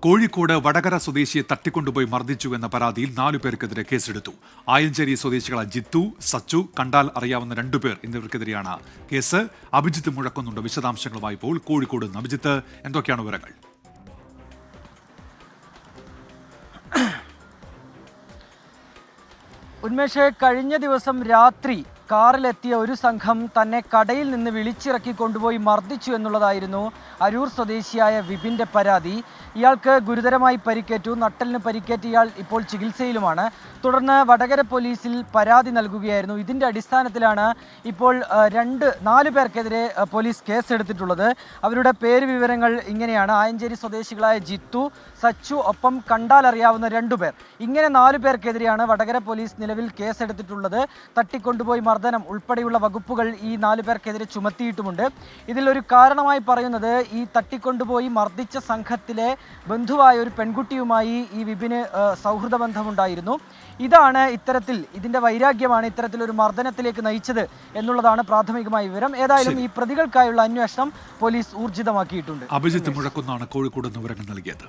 കോഴിക്കോട് വടകര സ്വദേശിയെ തട്ടിക്കൊണ്ടുപോയി മർദ്ദിച്ചുവെന്ന പരാതിയിൽ 4 പേർക്കെതിരെ കേസെടുത്തു. ആയഞ്ചേരി സ്വദേശികളായ ജിത്തു, സച്ചു, കണ്ടാൽ അറിയാവുന്ന 2 പേർ എന്നിവർക്കെതിരെയാണ് കേസ്. അഭിജിത്ത് മുഴക്കുന്നുണ്ട് വിശദാംശങ്ങളുമായി. ഇപ്പോൾ കോഴിക്കോട് നിന്ന് അഭിജിത്ത്, എന്തൊക്കെയാണ് വിവരങ്ങൾ? ഉന്മേഷ്, കഴിഞ്ഞ ദിവസം രാത്രി കാറിലെത്തിയ ഒരു സംഘം തന്നെ കടയിൽ നിന്ന് വിളിച്ചിറക്കി കൊണ്ടുപോയി മർദ്ദിച്ചു എന്നുള്ളതായിരുന്നു അരൂർ സ്വദേശിയായ വിപിൻ്റെ പരാതി. ഇയാൾക്ക് ഗുരുതരമായി പരിക്കേറ്റു. നട്ടലിന് പരിക്കേറ്റ് ഇയാൾ ഇപ്പോൾ ചികിത്സയിലുമാണ്. തുടർന്ന് വടകര പോലീസിൽ പരാതി നൽകുകയായിരുന്നു. ഇതിൻ്റെ അടിസ്ഥാനത്തിലാണ് ഇപ്പോൾ 4 പേർക്കെതിരെ പോലീസ് കേസെടുത്തിട്ടുള്ളത്. അവരുടെ പേര് വിവരങ്ങൾ ഇങ്ങനെയാണ്: ആയഞ്ചേരി സ്വദേശികളായ ജിത്തു, സച്ചു, ഒപ്പം കണ്ടാൽ അറിയാവുന്ന 2 പേർ. ഇങ്ങനെ 4 പേർക്കെതിരെയാണ് വടകര പോലീസ് നിലവിൽ കേസെടുത്തിട്ടുള്ളത്. തട്ടിക്കൊണ്ടുപോയി മർദ്ദനം ഉൾപ്പെടെയുള്ള വകുപ്പുകൾ ഈ 4 പേർക്കെതിരെ ചുമത്തിയിട്ടുമുണ്ട്. ഇതിലൊരു കാരണമായി പറയുന്നത് ഈ തട്ടിക്കൊണ്ടുപോയി മർദ്ദിച്ച സംഘത്തിലെ ബന്ധുവായ ഒരു പെൺകുട്ടിയുമായി ഈ വിപിന് സൗഹൃദ ബന്ധമുണ്ടായിരുന്നു. ഇതാണ് ഇതിൻ്റെ വൈരാഗ്യമാണ് ഇത്തരത്തിലൊരു മർദ്ദനത്തിലേക്ക് നയിച്ചത് എന്നുള്ളതാണ് പ്രാഥമികമായ വിവരം. ഏതായാലും ഈ പ്രതികൾക്കായുള്ള അന്വേഷണം പോലീസ് ഊർജിതമാക്കിയിട്ടുണ്ട്. അഭിജിത്ത് മുഴക്കുന്നാണ് കോഴിക്കോട് നിന്ന് വിവരങ്ങൾ നൽകിയത്.